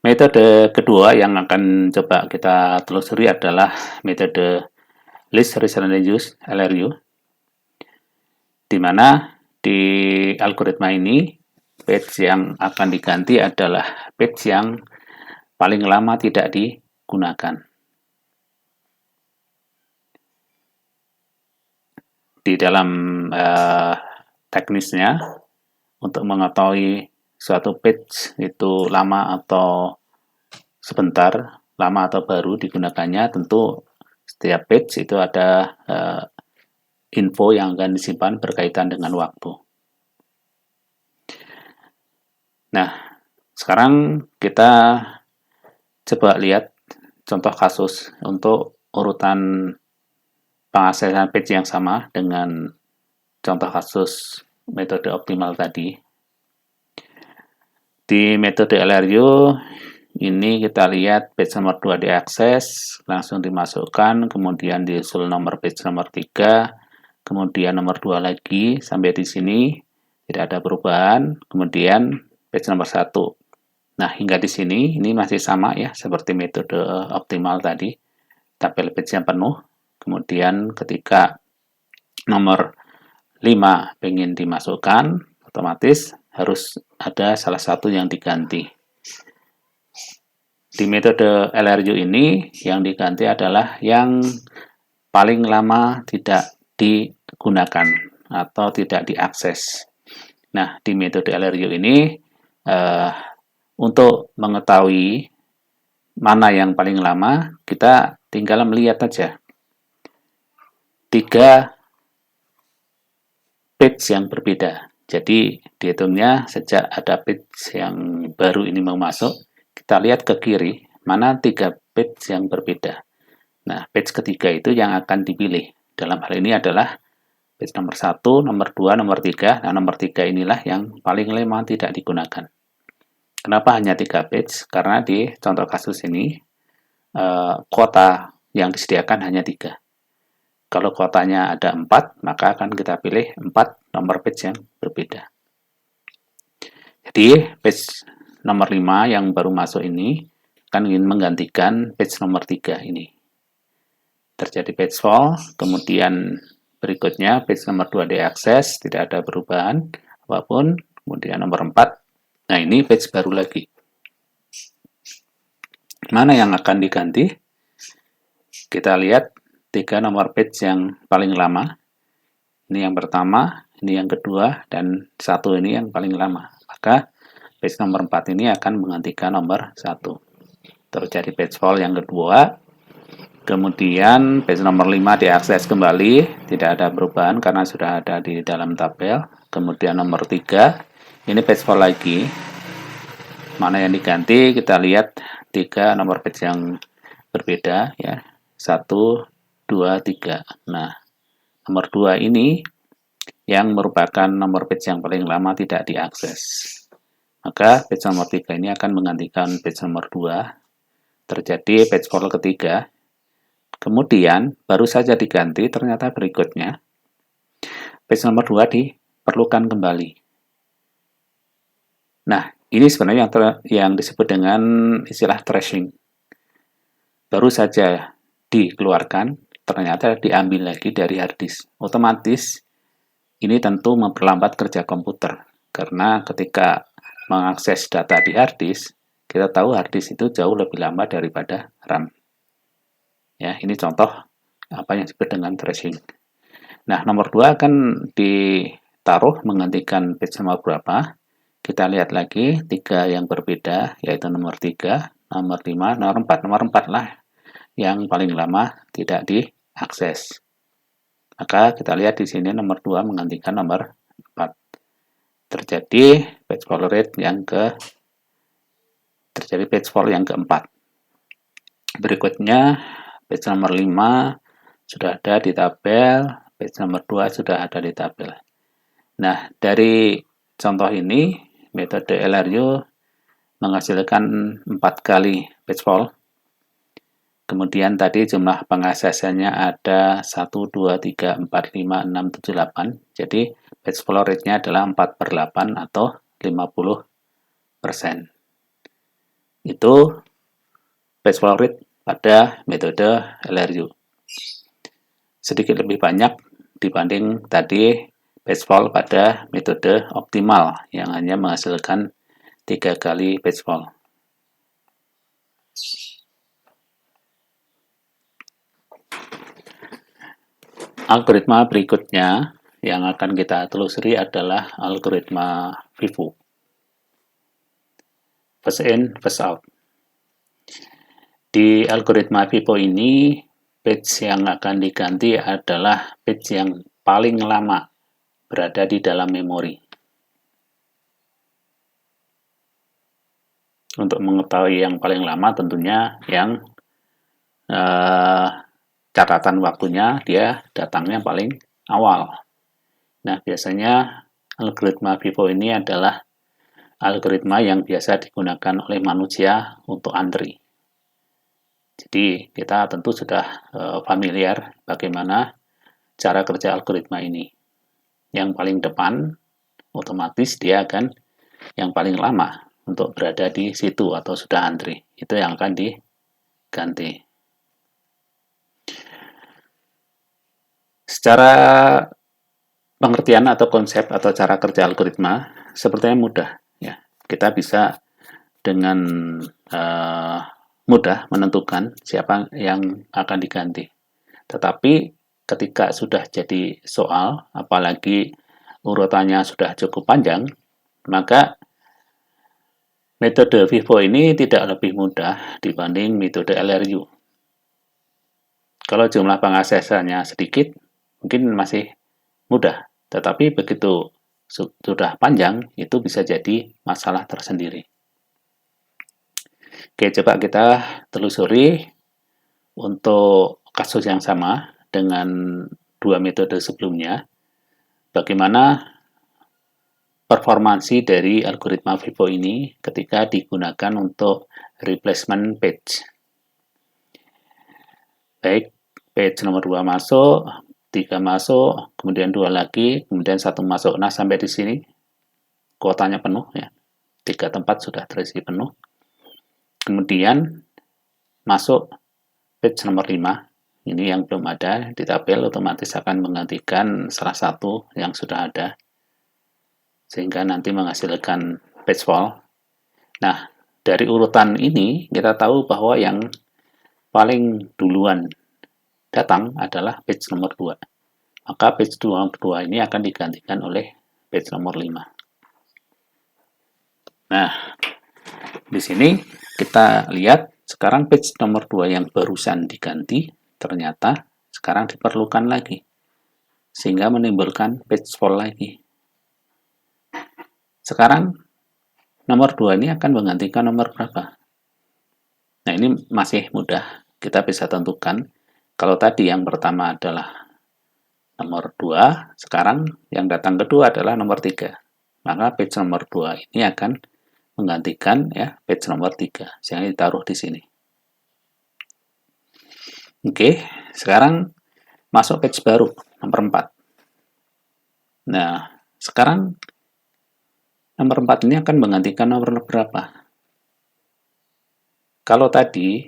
Metode kedua yang akan coba kita telusuri adalah metode List Recently Used (LRU), di mana di algoritma ini page yang akan diganti adalah page yang paling lama tidak digunakan. Di dalam teknisnya, untuk mengetahui suatu page itu lama atau sebentar, lama atau baru digunakannya, tentu setiap page itu ada info yang akan disimpan berkaitan dengan waktu. Nah, sekarang kita coba lihat contoh kasus untuk urutan pengaksesan page yang sama dengan contoh kasus metode optimal tadi. Di metode LRU ini kita lihat page nomor 2 diakses, langsung dimasukkan, kemudian disusul nomor page nomor 3, kemudian nomor 2 lagi, sampai di sini tidak ada perubahan, kemudian page nomor 1. Nah, hingga di sini ini masih sama ya, seperti metode optimal tadi, tabel page yang penuh, kemudian ketika nomor 5 ingin dimasukkan, otomatis harus ada salah satu yang diganti. Di metode LRU ini, yang diganti adalah yang paling lama tidak digunakan atau tidak diakses. Nah, di metode LRU ini, untuk mengetahui mana yang paling lama, kita tinggal melihat saja 3 page yang berbeda. Jadi, dihitungnya sejak ada page yang baru ini mau masuk, kita lihat ke kiri, mana 3 page yang berbeda. Nah, page ketiga itu yang akan dipilih. Dalam hal ini adalah page nomor 1, nomor 2, nomor 3. Nah, nomor 3 inilah yang paling lama tidak digunakan. Kenapa hanya 3 page? Karena di contoh kasus ini, kuota yang disediakan hanya 3. Kalau kuotanya ada 4, maka akan kita pilih 4 nomor page yang berbeda. Jadi, page nomor 5 yang baru masuk ini akan ingin menggantikan page nomor 3 ini. Terjadi page fall, kemudian berikutnya page nomor 2 diakses, tidak ada perubahan apapun, kemudian nomor 4, nah ini page baru lagi. Mana yang akan diganti? Kita lihat 3 nomor page yang paling lama. Ini yang pertama, ini yang kedua, dan 1 ini yang paling lama. Maka page nomor 4 ini akan menggantikan nomor 1. Terjadi page fall yang kedua, kemudian page nomor 5 diakses kembali, tidak ada perubahan karena sudah ada di dalam tabel. Kemudian nomor 3, ini page fall lagi. Mana yang diganti? Kita lihat 3 nomor page yang berbeda ya. 1, 2, 3. Nah, nomor 2 ini yang merupakan nomor page yang paling lama tidak diakses. Maka page nomor 3 ini akan menggantikan page nomor 2. Terjadi page fall ketiga. Kemudian baru saja diganti, ternyata berikutnya page nomor 2 diperlukan kembali. Nah, ini sebenarnya yang disebut dengan istilah thrashing. Baru saja dikeluarkan, ternyata diambil lagi dari hard disk. Otomatis ini tentu memperlambat kerja komputer, karena ketika mengakses data di hard disk, kita tahu hard disk itu jauh lebih lama daripada RAM. Ya, ini contoh apa yang disebut dengan thrashing. Nah, nomor 2 akan ditaruh menggantikan page nomor berapa. Kita lihat lagi 3 yang berbeda, yaitu nomor 3, nomor 5, nomor 4. Nomor 4 lah yang paling lama tidak diakses. Maka kita lihat di sini nomor 2 menggantikan nomor 4. Terjadi page fall rate terjadi page fall yang keempat. Berikutnya page nomor 5 sudah ada di tabel, page nomor 2 sudah ada di tabel. Nah, dari contoh ini metode LRU menghasilkan 4 kali page fall. Kemudian tadi jumlah pengaksesannya ada 1, 2, 3, 4, 5, 6, 7, 8. Jadi page fall rate-nya adalah 4/8 atau 50%. itu page fall rate pada metode LRU. Sedikit lebih banyak dibanding tadi page fall pada metode optimal yang hanya menghasilkan 3 kali page fall. Algoritma berikutnya yang akan kita telusuri adalah algoritma FIFO. First in, first out. Di algoritma FIFO ini, page yang akan diganti adalah page yang paling lama berada di dalam memori. Untuk mengetahui yang paling lama tentunya yang catatan waktunya dia datangnya paling awal. Nah, biasanya algoritma FIFO ini adalah algoritma yang biasa digunakan oleh manusia untuk antri. Jadi, kita tentu sudah familiar bagaimana cara kerja algoritma ini. Yang paling depan, otomatis dia akan yang paling lama untuk berada di situ atau sudah antri. Itu yang akan diganti. Secara pengertian atau konsep atau cara kerja algoritma sepertinya mudah. Ya, kita bisa dengan mudah menentukan siapa yang akan diganti. Tetapi ketika sudah jadi soal, apalagi urutannya sudah cukup panjang, maka metode FIFO ini tidak lebih mudah dibanding metode LRU. Kalau jumlah pengaksesannya sedikit, mungkin masih mudah, tetapi begitu sudah panjang, itu bisa jadi masalah tersendiri. Oke, coba kita telusuri untuk kasus yang sama dengan dua metode sebelumnya, bagaimana performansi dari algoritma FIFO ini ketika digunakan untuk replacement page. Baik, page nomor 2 masuk, 3 masuk, kemudian 2 lagi, kemudian 1 masuk. Nah, sampai di sini kuotanya penuh ya. 3 tempat sudah terisi penuh. Kemudian masuk page nomor 5. Ini yang belum ada di tabel, otomatis akan menggantikan salah satu yang sudah ada. Sehingga nanti menghasilkan page fall. Nah, dari urutan ini kita tahu bahwa yang paling duluan datang adalah page nomor 2. Maka page nomor 2 ini akan digantikan oleh page nomor 5. Nah, di sini kita lihat sekarang page nomor 2 yang barusan diganti ternyata sekarang diperlukan lagi. Sehingga menimbulkan page fall lagi. Sekarang nomor 2 ini akan menggantikan nomor berapa? Nah, ini masih mudah. Kita bisa tentukan. Kalau tadi yang pertama adalah nomor 2, sekarang yang datang kedua adalah nomor 3. Maka page nomor 2 ini akan menggantikan ya page nomor 3. Sehingga ditaruh di sini. Oke, sekarang masuk page baru, nomor 4. Nah, sekarang nomor 4 ini akan menggantikan nomor berapa? Kalau tadi,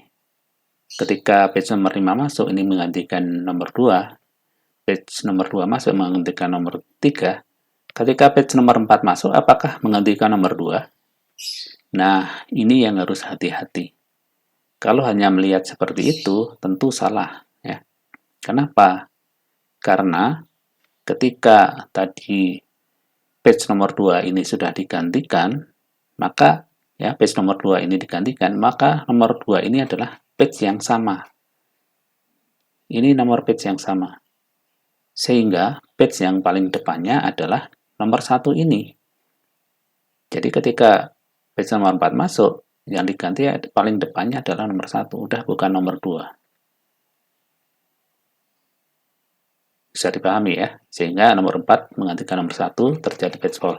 ketika page nomor 5 masuk, ini menggantikan nomor 2, page nomor 2 masuk menggantikan nomor 3, ketika page nomor 4 masuk, apakah menggantikan nomor 2? Nah, ini yang harus hati-hati. Kalau hanya melihat seperti itu, tentu salah. Ya. Kenapa? Karena ketika tadi page nomor 2 ini sudah digantikan, maka ya page nomor 2 ini digantikan, maka nomor 2 ini adalah page yang sama. Ini nomor page yang sama. Sehingga page yang paling depannya adalah nomor 1 ini. Jadi ketika page nomor 4 masuk, yang diganti paling depannya adalah nomor 1, udah bukan nomor 2. Bisa dipahami ya, sehingga nomor 4 menggantikan nomor 1 terjadi page fall.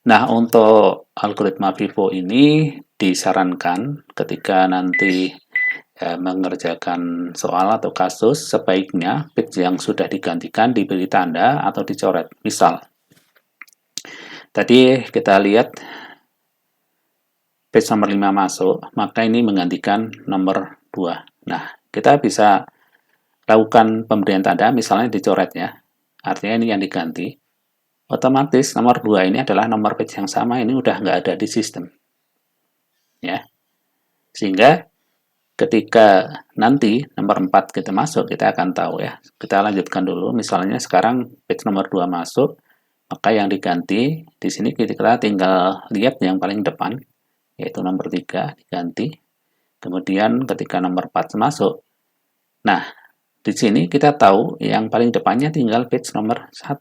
Nah, untuk algoritma FIFO ini disarankan ketika nanti mengerjakan soal atau kasus, sebaiknya page yang sudah digantikan diberi tanda atau dicoret. Misal, tadi kita lihat page nomor 5 masuk, maka ini menggantikan nomor 2. Nah, kita bisa lakukan pemberian tanda, misalnya dicoret ya. Artinya ini yang diganti. Otomatis nomor 2 ini adalah nomor page yang sama, ini udah nggak ada di sistem. Ya. Sehingga ketika nanti nomor 4 kita masuk, kita akan tahu ya. Kita lanjutkan dulu, misalnya sekarang page nomor 2 masuk, maka yang diganti, di sini kita tinggal lihat yang paling depan, yaitu nomor 3 diganti. Kemudian ketika nomor 4 masuk, nah, di sini kita tahu yang paling depannya tinggal page nomor 1.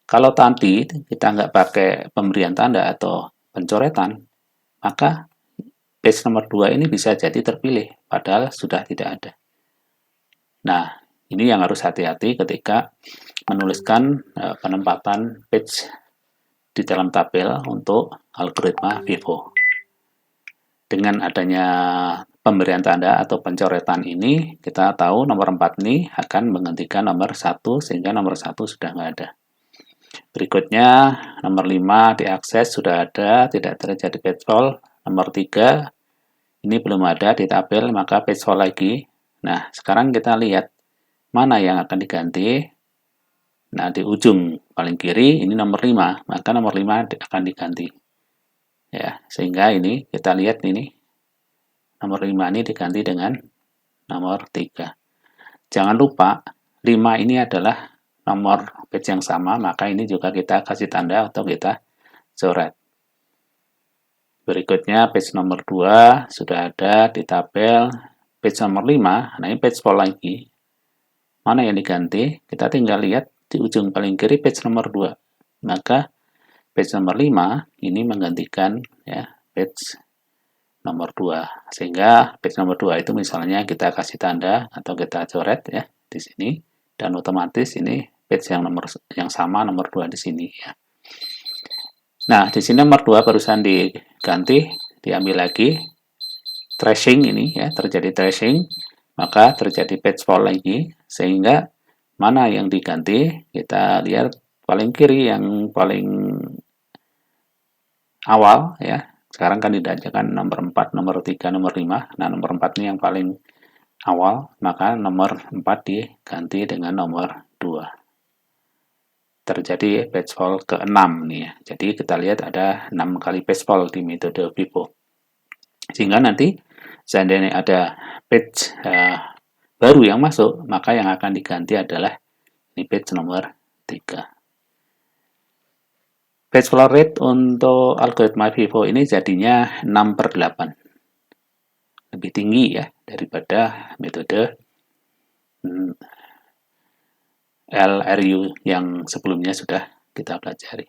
Kalau tadi kita nggak pakai pemberian tanda atau pencoretan, maka page nomor 2 ini bisa jadi terpilih, padahal sudah tidak ada. Nah, ini yang harus hati-hati ketika menuliskan penempatan page di dalam tabel untuk algoritma VIVO. Dengan adanya pemberian tanda atau pencoretan ini, kita tahu nomor 4 ini akan menggantikan nomor 1, sehingga nomor 1 sudah nggak ada. Berikutnya, nomor 5 diakses sudah ada, tidak terjadi page fault. Nomor 3, ini belum ada di tabel, maka page fault lagi. Nah, sekarang kita lihat mana yang akan diganti. Nah, di ujung paling kiri, ini nomor 5, maka nomor 5 akan diganti. Ya, sehingga ini kita lihat ini nomor 5 ini diganti dengan nomor 3. Jangan lupa 5 ini adalah nomor page yang sama, maka ini juga kita kasih tanda atau kita coret. Berikutnya page nomor 2 sudah ada di tabel. Page nomor 5, nah ini page fault lagi. Mana yang diganti? Kita tinggal lihat di ujung paling kiri page nomor 2. Maka page nomor 5 ini menggantikan ya page nomor 2. Sehingga page nomor 2 itu misalnya kita kasih tanda atau kita coret ya di sini, dan otomatis ini page yang sama nomor 2 di sini ya. Nah, di sini nomor 2 barusan diganti, diambil lagi tracing ini ya, terjadi tracing, maka terjadi page fault lagi, sehingga mana yang diganti, kita lihat paling kiri yang paling awal ya. Sekarang kan didajakan nomor 4, nomor 3, nomor 5. Nah, nomor 4 ini yang paling awal, maka nomor 4 diganti dengan nomor 2. Terjadi page fault ke-6 nih ya. Jadi kita lihat ada 6 kali page fault di metode VIVO. Sehingga nanti seandainya ada page baru yang masuk, maka yang akan diganti adalah ini page nomor 3. Page fault rate untuk algoritma VIVO ini jadinya 6/8. Lebih tinggi ya daripada metode LRU yang sebelumnya sudah kita pelajari.